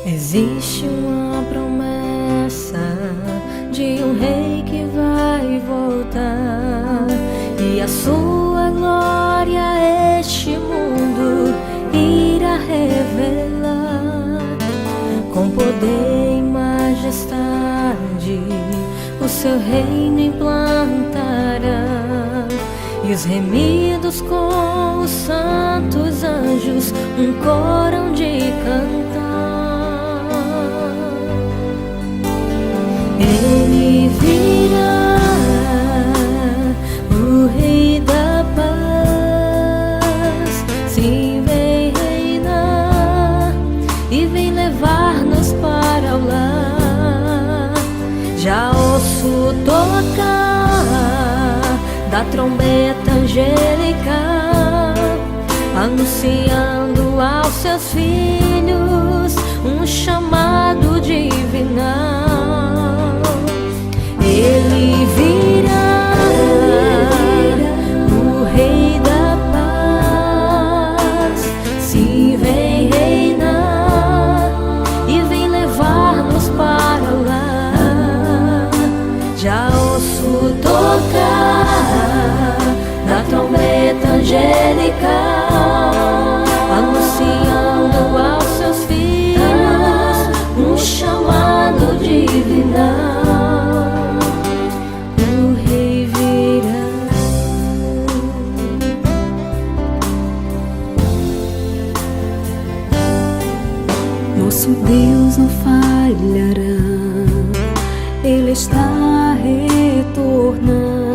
Existe uma promessa de um rei que vai voltar, e a sua glória este mundo irá revelar. Com poder e majestade o seu reino implantará, e os remidos com os santos anjos um coro hão de cantar. Ele virá, o Rei da Paz, sim, vem reinar e vem levar-nos para o lar. Já ouço tocar da trombeta angelical, anunciando aos seus filhos um chamado divinal. Ele virá, o Rei da Paz, sim, vem reinar e vem levar-nos para o lar. Já ouço tocar da trombeta angelical, anunciando aos seus filhos um chamado divinal. O Rei virá. Nosso Deus não falhará, Ele está retornando.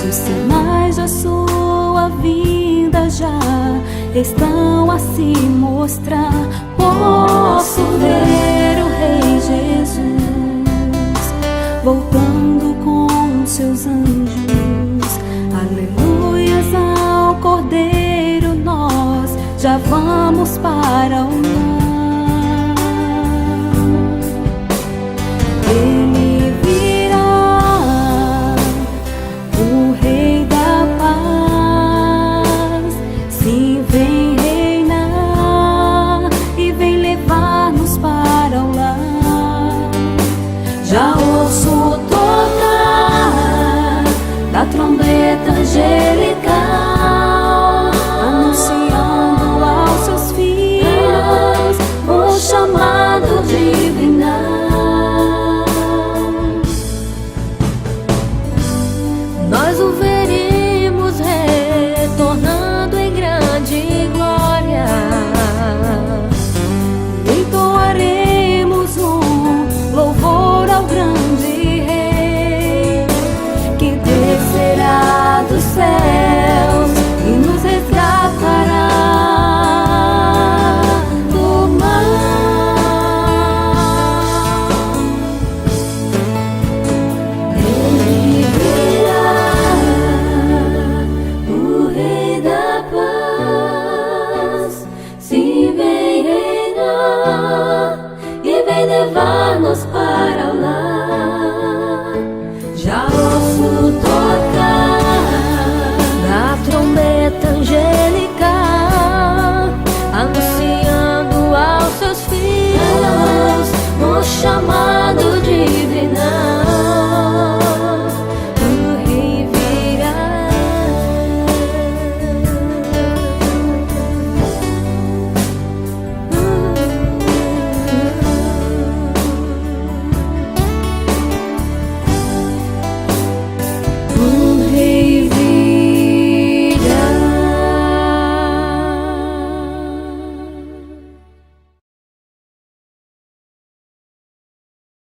Os sinais da sua vinda já estão a se mostrar. Posso ver o Rei Jesus voltando com seus anjos. Aleluias ao Cordeiro, nós já vamos para o lar. Ele virá, o Rei da Paz, sim, vem reinar e vem levar-nos para o lar. Já ouço tocar da trombeta angelical,